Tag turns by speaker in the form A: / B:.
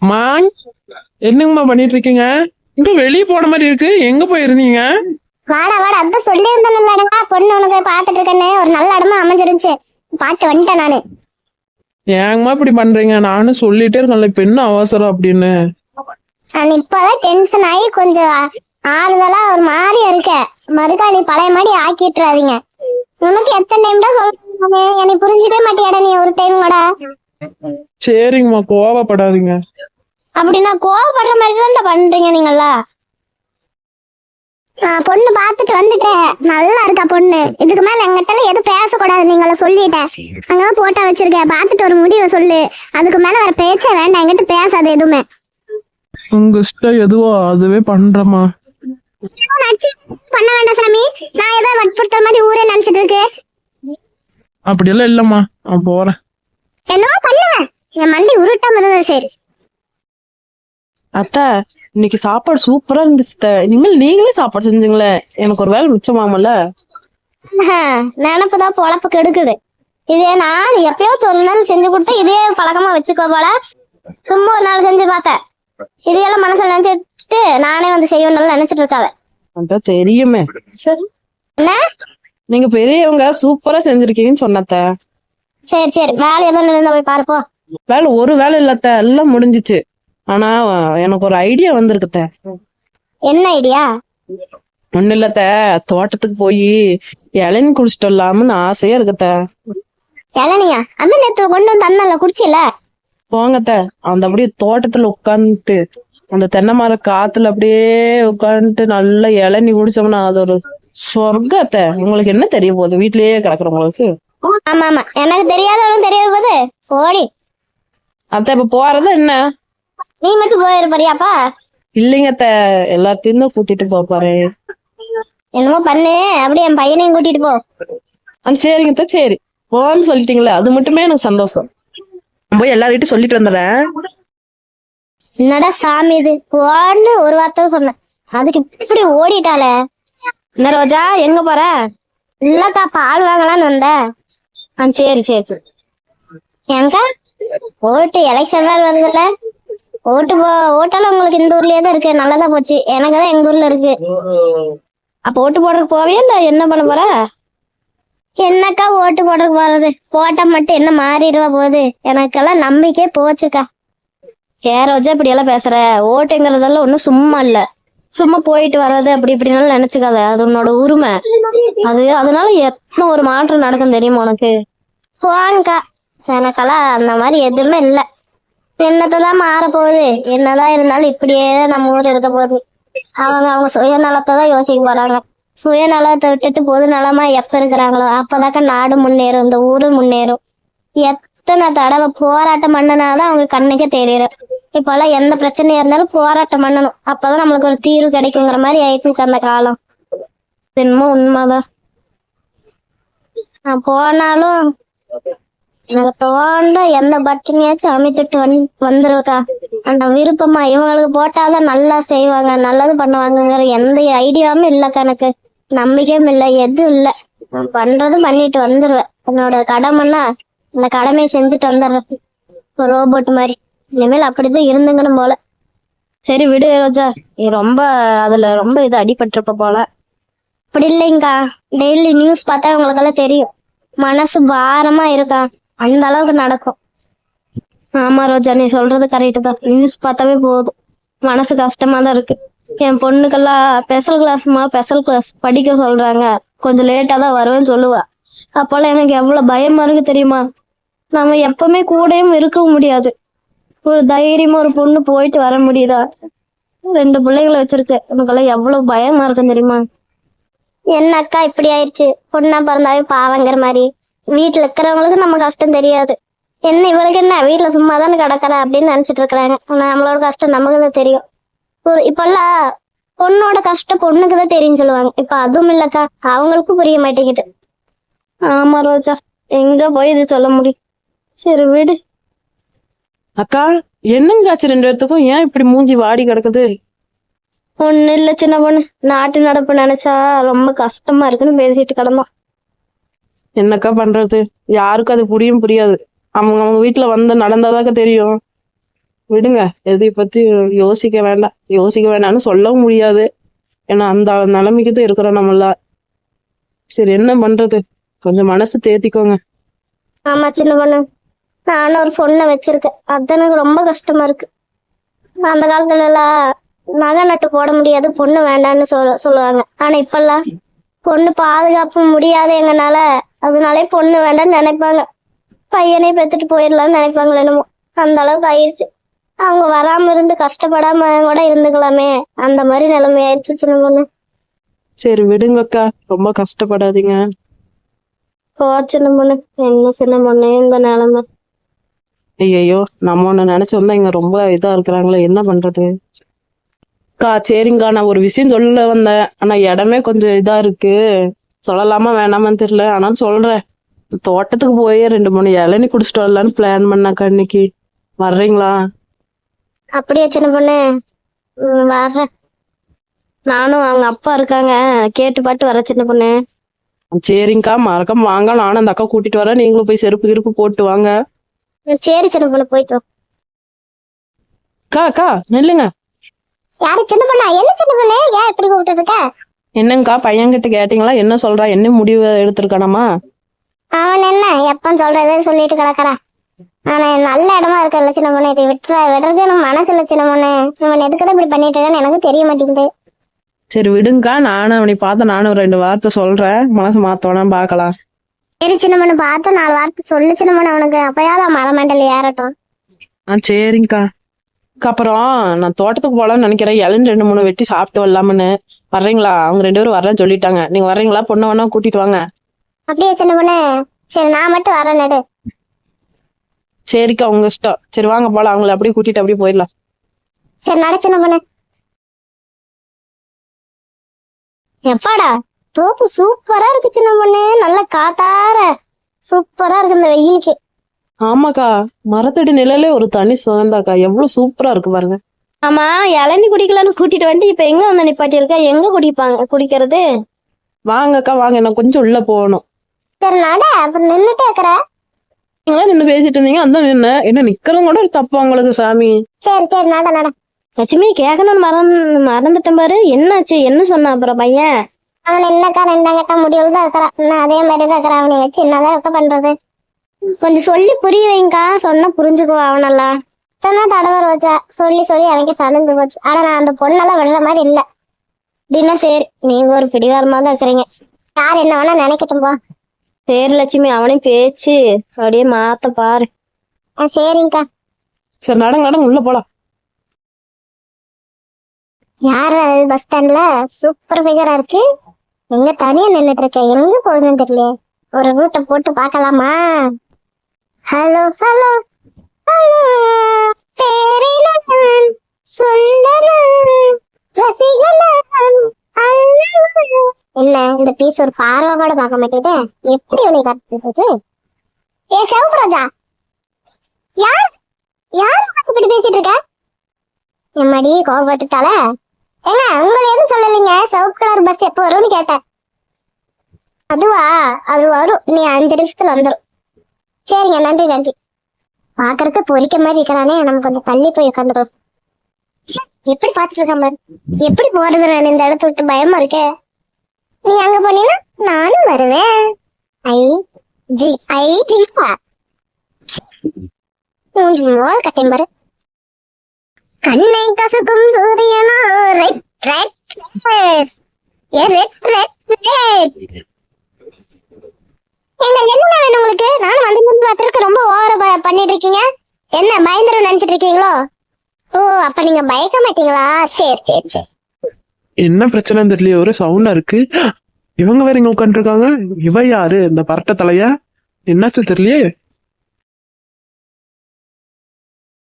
A: மா, என்னங்கம்மா பண்ணிட்டு இருக்கீங்க? இங்க வெளியே போன மாதிரி இருக்கு. எங்க போயிருந்தீங்க?
B: வாடா வாடா, அதான் சொல்லி இருந்தேன்லடா, பொண்ணு உனக்கு பாத்துட்டு இருக்கேன்னு. ஒரு நல்ல இடமா அமைஞ்சிருந்துச்சு, பாட்டு வந்துட்டேன் நானு.
A: ஏங்கம்மா இப்படி பண்றீங்க? நானும் சொல்லிட்டே இருக்கேன்ல, இப்ப என்ன அவசரம் அப்படின்னு.
B: நான் இப்பதான் டென்ஷன் ஆகி கொஞ்சம் ஆறுதலா ஒரு மாதிரி இருக்க. மறுக்கா நீ பழைய மாதிரி ஆக்கிட்டுறாதீங்க. உனக்கு எத்தனை டைம் தான் சொல்றீங்க, என்னை புரிஞ்சுக்கவே மாட்டியாடா நீ ஒரு டைம் கூட.
A: சரிங்கம்மா, கோவப்படாதீங்க.
B: அப்படின்னா கோவப்படுற மாதிரி தான் பண்றீங்க நீங்களா? பொண்ணு பாத்துட்டு வந்துட்டேன், நல்லா இருக்கா பொண்ணு. இதுக்கு மேல எங்கிட்ட எதுவும் பேசக்கூடாது, நீங்கள சொல்லிட்டேன். அங்கதான் போட்டோ வச்சிருக்கேன், பாத்துட்டு ஒரு முடிவை சொல்லு. அதுக்கு மேல வேற பேச்சே வேண்டாம், என்கிட்ட பேசாது எதுவுமே.
A: உங்க இஷ்டம் எதுவோ அதுவே பண்றேம்மா.
B: பண்ண வேண்டாம் சாமி, நான் ஏதோ வற்புறுத்துற மாதிரி ஊரே நினைச்சிட்டு இருக்கு.
A: அப்படியெல்லாம் இல்லம்மா, நான் போறேன்.
B: என்னவோ பண்ணுவேன், என் மண்டி உருட்டாம இருந்தா சரி.
C: அத்தை, இன்னைக்கு சாப்பாடு சூப்பரா இருந்துச்சு. இனிமேல் நீங்களே சாப்பாடு செஞ்சுங்களே, எனக்கு ஒரு வேலை மிச்சமாமல்ல.
B: நினப்புதான் பொழப்பு கெடுக்குது. இதே நான் எப்பயோ ஒரு நாள் செஞ்சு கொடுத்தா இதே பழக்கமா வச்சுக்கோ போல. சும்மா ஒரு நாள் செஞ்சு பார்த்தேன், இதையெல்லாம் மனசுல நினைச்சிட்டு நானே வந்து செய்வேன் நினைச்சிட்டு இருக்காத.
C: அதான் தெரியுமே. சரி,
B: என்ன
C: நீங்க பெரியவங்க சூப்பரா செஞ்சிருக்கீங்கன்னு சொன்னத்த.
B: சரி சரி, வேலை எதுவும் இருந்தா போய் பாருப்போ.
C: வேலை ஒரு வேலை இல்லத்த, எல்லாம் முடிஞ்சிச்சு. ஆனா எனக்கு ஒரு ஐடியா வந்திருக்குத்த.
B: என்ன ஐடியா?
C: ஒண்ணு இல்லத்த, தோட்டத்துக்கு போய் இளநீ குடிச்சிட்டு வரலாம்னு ஆசையா இருக்குத்த.
B: இளநியா? அந்த நேத்து கொண்டு வந்து தந்தல குடிச்சில.
C: போங்கத்த, அந்த அப்படியே தோட்டத்துல உட்காந்துட்டு அந்த தென்னை மர காத்துல அப்படியே உட்காந்துட்டு நல்லா இளநீ குடிச்சோம்னா அது ஒரு சொர்க்கத்த. உங்களுக்கு என்ன தெரிய போகுது, வீட்லயே கிடக்குறவங்களுக்கு.
B: ஆமா ஆமா, எனக்கு தெரியாத ஒண்ணும் தெரியாது போது. ஓடி
C: அத்த, இப்ப போறதா என்ன?
B: நீ மட்டும் போயிருப்பறியாப்பா?
C: இல்லைங்கத்த, எல்லாத்தையும் தான் கூட்டிட்டு போப்பாரு.
B: என்னமோ பண்ணு, அப்படியே என் பையனையும் கூட்டிட்டு போ.
C: சரிங்கத்த, சரி போன்னு சொல்லிட்டீங்களே, அது மட்டுமே எனக்கு சந்தோஷம். போய் எல்லார்கிட்டையும் சொல்லிட்டு வந்துடுறேன்.
B: என்னடா சாமி இது, போன்னு ஒரு வார்த்தை சொன்னேன், அதுக்கு இப்படி ஓடிட்டாளே.
C: என்ன ரோஜா, எங்க போற?
B: இல்லக்கா, பால் வாங்கலான்னு வந்தேன்.
C: சரி சரி சரி.
B: ஏங்கா, ஓட்டு எலெக்ஷன் வேற வருதுல்ல, ஓட்டெல்லாம் உங்களுக்கு இந்த ஊர்லயே தான் இருக்கு. நல்லதா போச்சு, எனக்கு தான் எங்க ஊர்ல இருக்கு.
C: அப்ப ஓட்டு போடுறதுக்கு போவே இல்ல, என்ன பண்ண போற?
B: என்னக்கா ஓட்டு போடுறதுக்கு போறது, போட்டா மட்டும் என்ன மாறிடுவா போகுது, எனக்கெல்லாம் நம்பிக்கை போச்சுக்கா.
C: ஏன் ரோஜா இப்படி எல்லாம் பேசுற? ஓட்டுங்கிறதெல்லாம் ஒண்ணும் சும்மா இல்ல, சும்மா போயிட்டு வர்றது அப்படி இப்படினாலும் நினைச்சுக்காத, அது உன்னோட உரிமை. அதனால எத்தனை ஒரு மாற்றம் நடக்கும் தெரியுமா உனக்கு?
B: போங்கக்கா, எனக்கெல்லாம் அந்த மாதிரி எதுவுமே இல்ல. என்னத்தான் மாற போகுது, என்னதான் இருந்தாலும் இப்படியே நம்ம ஊர் இருக்க போகுது. அவங்க சுயநலத்தை தான் யோசிக்க போறாங்க. சுயநலத்தை விட்டுட்டு பொது நலமா எப்ப இருக்கிறாங்களோ அப்பதாக்கா நாடு முன்னேறும், இந்த ஊரு முன்னேறும். எத்தனை தடவை போராட்டம் பண்ணனாதான் அவங்க கண்ணுக்கே தெரியும். இப்பெல்லாம் எந்த பிரச்சனையா இருந்தாலும் போராட்டம் பண்ணணும், அப்பதான் நம்மளுக்கு ஒரு தீர்வு கிடைக்குங்கிற மாதிரி ஆயிடுச்சு அந்த காலம்.
C: என்னமோ உண்மைதான்.
B: நான் போனாலும் எனக்கு தோண்ட எந்த பட்டனையாச்சும் அமைத்துட்டு வந்துருக்கா. அந்த விருப்பமா இவங்களுக்கு போட்டாதான் நல்லா செய்வாங்க, நல்லது பண்ணுவாங்கங்கிற எந்த ஐடியாவும் இல்லக்கா. எனக்கு நம்பிக்கையும் இல்லை, எதுவும் இல்லை. நான் பண்றதும் பண்ணிட்டு வந்துருவேன். என்னோட கடமைன்னா அந்த கடமையை செஞ்சுட்டு வந்துடுறேன், ஒரு ரோபோட் மாதிரி. இனிமேல் அப்படிதான் இருந்துங்கணும் போல.
C: சரி விடு ரோஜா, நீ ரொம்ப ரொம்ப இது அடிபட்டிருப்ப போல.
B: அப்படி இல்லைங்கக்கா, டெய்லி நியூஸ் பார்த்தா உங்களுக்கெல்லாம் தெரியும், மனசு பாரமா இருக்கா, அந்த அளவுக்கு நடக்கும்.
C: ஆமா ரோஜா, நீ சொல்றது கரெக்டு தான். நியூஸ் பார்த்தாவே போதும், மனசு கஷ்டமா தான் இருக்கு. என் பொண்ணுக்கெல்லாம் ஸ்பெஷல் கிளாஸ் படிக்க சொல்றாங்க, கொஞ்சம் லேட்டா தான் வருவேன்னு சொல்லுவா. அப்போல்லாம் எனக்கு எவ்வளவு பயமா இருக்கு தெரியுமா? நம்ம எப்பவுமே கூடயும் இருக்கவும் முடியாது. ஒரு தைரியமா ஒரு பொண்ணு போயிட்டு வர முடியுதா? 2 பிள்ளைங்களை வச்சிருக்கு, எனக்கெல்லாம் எவ்வளவு பயமா இருக்குன்னு தெரியுமா?
B: என்னக்கா இப்படி ஆயிடுச்சு, பொண்ணா பிறந்தாவே பாவங்கிற மாதிரி. வீட்டுல இருக்கிறவங்களுக்கு நம்ம கஷ்டம் தெரியாது. என்ன இவளுக்கு என்ன, வீட்டுல சும்மா தானே கிடக்குற அப்படின்னு நினைச்சிட்டு இருக்கிறாங்க. ஆனா நம்மளோட கஷ்டம் நமக்கு தான் தெரியும். இப்பெல்லாம் பொண்ணோட கஷ்டம் பொண்ணுக்கு தான் தெரியும் சொல்லுவாங்க. இப்ப அதுவும் இல்லக்கா, அவங்களுக்கும் புரிய மாட்டேங்குது.
C: ஆமா ரோஜா, எங்க போய் இது சொல்ல முடியும்? சரி விடு. அக்கா, என்னங்க ஆச்சு 2 பேர்த்துக்கும்? ஏன் இப்படி மூஞ்சி வாடி கிடக்குது?
B: ஒண்ணு இல்ல சின்ன பொண்ணு, நாட்டு நடப்பு நினைச்சா ரொம்ப கஷ்டமா இருக்குன்னு பேசிட்டு கிடந்தோம்.
C: என்னக்கா பண்றது, யாருக்கும் அது புரியாது. அவங்க வீட்டுல வந்து நடந்தாதாக்க தெரியும்.
A: விடுங்க. எதை பத்தி யோசிக்க வேண்டாம். யோசிக்க வேண்டாம்னு சொல்லவும் முடியாது. ஏன்னா அந்த நிலைமைக்கு தான் இருக்கிறோம் நம்மள. சரி, என்ன பண்றது? கொஞ்சம் மனசு தேத்திக்கோங்க.
B: ஆமா சின்ன பொண்ணு, நானும் ஒரு பொண்ணை வச்சிருக்கேன். அது எனக்கு ரொம்ப கஷ்டமா இருக்கு. அந்த காலத்துல எல்லாம் நகை நட்டு போட முடியாது, பொண்ணு வேண்டான்னு சொல்லுவாங்க. ஆனா இப்பெல்லாம் பொண்ணு பாதுகாப்பு முடியாது எங்கனால, அதனாலே பொண்ணு வேண்டாம்னு நினைப்பாங்க. பையனே பெத்துட்டு போயிடலாம்னு நினைப்பாங்களே என்னமோ. அந்த அளவுக்கு ஆயிடுச்சு. அவங்க வராம இருந்து கஷ்டப்படாம கூட இருந்துக்கலாமே, அந்த மாதிரி நிலைமை ஆயிடுச்சு சின்ன பொண்ணு.
A: சரி விடுங்கக்கா, ரொம்ப கஷ்டப்படாதீங்க.
C: போ சின்ன பொண்ணு, என்ன சின்ன பொண்ணு இந்த நிலைமை.
A: ஐயோ, நம்ம ஒண்ணு நினைச்சு வந்தா இங்க ரொம்ப இதா இருக்கிறாங்களே, என்ன பண்றது? அக்கா சரிங்கக்கா, நான் ஒரு விஷயம் சொல்ல வந்தேன். ஆனா இடமே கொஞ்சம் இதா இருக்கு. சொல்லலாமா வேணாமான்னு தெரியல. ஆனாலும் சொல்றேன். தோட்டத்துக்கு போய் 2-3 இளநீ குடிச்சிட்டு வரலான்னு பிளான் பண்ணாக்கா. இன்னைக்கு வர்றீங்களா?
B: அப்படியே சின்ன பொண்ணு, வர்றேன்.
C: நானும் அவங்க அப்பா இருக்காங்க, கேட்டு பாட்டு வர சின்ன பொண்ணு.
A: சரிங்கக்கா, மறக்காம வாங்க. நானும் அந்த அக்கா கூட்டிட்டு வரேன். நீங்களும் போய் செருப்பு கிருப்பு போட்டு வாங்க.
B: சரி சின்ன பொண்ணு, போயிட்டு வா.
A: அக்கா அக்கா நில்லுங்க.
B: யாரு சின்ன பொண்ணா? என்ன சின்ன பொண்ணு, ஏன் இப்படி கூப்பிட்டு இருக்க?
A: என்னங்கக்கா, பையன்கிட்ட கேட்டீங்களா? என்ன சொல்றா? என்ன முடிவு எடுத்திருக்கானாமா?
B: அவன் என்ன எப்ப சொல்றதே சொல்லிட்டு கிடக்குறான். ஆனா நல்ல இடமா இருக்கல சின்ன பொண்ணு, இதை விடுறது எனக்கு மனசு இல்ல சின்ன பொண்ணு. இவன் எதுக்குதான் இப்படி பண்ணிட்டு இருக்கான்னு எனக்கு தெரிய மாட்டேங்குது.
A: சரி விடுங்கக்கா, நானும் அவனை பார்த்து நானும் 2 வார்த்தை சொல்றேன். மனசு மாத்தோனா பாக்கலாம்.
B: சரி சின்ன பொண்ணு, பார்த்து 4 வார்த்தை சொல்லு சின்ன பொண்ணு அவனுக்கு, அப்பயாவது அவன் மரமண்டல ஏறட்டும்.
A: சரிங்கக்கா. அப்புறம் நான் தோட்டத்துக்கு போலாம்னு நினைக்கிறேன். இளநீ 2-3 வெட்டி சாப்பிட்டு வரலாம்னு. வர்றீங்களா? அவங்க 2 பேரும் வரேன்னு சொல்லிட்டாங்க. நீங்க வர்றீங்களா? பொண்ணு வேணா கூட்டிட்டு வாங்க.
B: அப்படியே சின்ன பொண்ணு, சரி நான் மட்டும் வரேன் நடு.
A: சரிக்கா, உங்க இஷ்டம். சரி வாங்க போலாம். அவங்கள அப்படியே கூட்டிட்டு அப்படியே போயிடலாம்.
B: சரி நட சின்ன பொண்ணு. எப்பாடா தோப்பு சூப்பரா இருக்கு சின்ன பொண்ணு, நல்ல காத்தார சூப்பரா இருக்கு இந்த வெயிலுக்கு.
A: ஆமாக்கா, மரத்தடி நிழலே ஒரு தனி சுகந்தாக்கா. எவ்வளவு சூப்பரா இருக்கு பாருங்க.
C: ஆமா, இளநீ குடிக்கலான்னு கூட்டிட்டு வந்துட்டு இப்ப எங்க வந்து நிப்பாட்டி இருக்கா? எங்க குடிக்கிறது?
A: வாங்கக்கா வாங்க, நான் கொஞ்சம் உள்ள போகணும்.
B: சரி நட, அப்புறம் நின்னுட்டே இருக்கிற.
A: நீங்களா நின்னு பேசிட்டு இருந்தீங்க, அதான் என்ன நிக்கிறவங்க கூட ஒரு தப்பா உங்களுக்கு சாமி.
B: சரி சரி நட நட.
C: லட்சுமி, கேட்கணும்னு மறந்துட்டேன் பாரு. என்னாச்சு? என்ன சொன்ன அப்புறம் பையன்?
B: அவன் என்னக்கா 2ஆம் கட்ட முடிவுல தான் இருக்கிறான். இன்னும் அதே மாதிரி தான் இருக்கிறான். அவனை வச்சு என்னதான் இருக்க பண்றது? கொஞ்சம் சொல்லி புரிய வைங்கக்கா, சொன்னா புரிஞ்சுக்குவான் அவனெல்லாம். சொன்னா தடவர் வச்சா சொல்லி சொல்லி எனக்கு சடந்து போச்சு. ஆனா நான் அந்த பொண்ணெல்லாம் விடுற மாதிரி இல்ல. அப்படின்னா சரி, நீங்க ஒரு பிடிவாரமா தான் இருக்கிறீங்க. யார் என்ன வேணா நினைக்கட்டும் போ.
C: சரி லட்சுமி, அவனையும் பேச்சு அப்படியே மாத்த பாரு.
B: சரிங்கக்கா.
A: சரி நடங்க நடங்க, உள்ள போலாம்.
B: யாரு அது பஸ் ஸ்டாண்ட்ல சூப்பர் ஃபிகரா இருக்கு? எங்க தனியா நின்னுட்டு இருக்க, எங்க போகுதுன்னு தெரியல. ஒரு ரூட்டை போட்டு பார்க்கலாமா? ஹலோ ஹலோ ஹலோ, பேரினன் சொல்லனன் ரசிகனன் அல்லவன். என்ன இந்த பீஸ் ஒரு பார்வை கூட பார்க்க மாட்டேங்குது. எப்படி உன்னை காட்டுறது? ஏ சிவப்புராஜா, யார் யார் இப்படி பேசிட்டு இருக்க? எம்மாடி கோவப்பட்டுட்டால. ஏங்க உங்களை எதுவும் சொல்லலைங்க. சிவப்பு கலர் பஸ் எப்போ வரும்னு கேட்டேன். அதுவா, அது வரும், நீ 5 நிமிஷத்துல வந்துடும். சரிங்க, நன்றி நன்றி. பாக்குறதுக்கு பொறிக்க மாதிரி இருக்கிறானே, நம்ம கொஞ்சம் தள்ளி போய் உட்காந்துடும். எப்படி பாத்துட்டு இருக்க பாரு. எப்படி போறது? நான் இந்த இடத்த விட்டு பயமா இருக்கே. நீ அங்க போனீங்கன்னா நானும் வருவேன். ஐ ஜி ஐ ஜிப்பா கட்டையும் பாரு. கண்ணை கசக்கும் சூரியனோ red red red red red red. என்ன வேணும் உங்களுக்கு? நானும் வந்து பாத்துருக்கு, ரொம்ப ஓவரா பண்ணிட்டு இருக்கீங்க. என்ன பயந்துரும் நினைச்சிட்டு இருக்கீங்களோ? ஓ, அப்ப நீங்க பயக்க மாட்டீங்களா? சரி சரி சரி.
A: என்ன பிரச்சனைன்னு தெரியல, ஒரே சவுண்டா இருக்கு. இவங்க வேற இங்க உட்காந்துருக்காங்க. இவ யாரு? இந்த பரட்ட தலையா? என்னாச்சு தெரியலையே.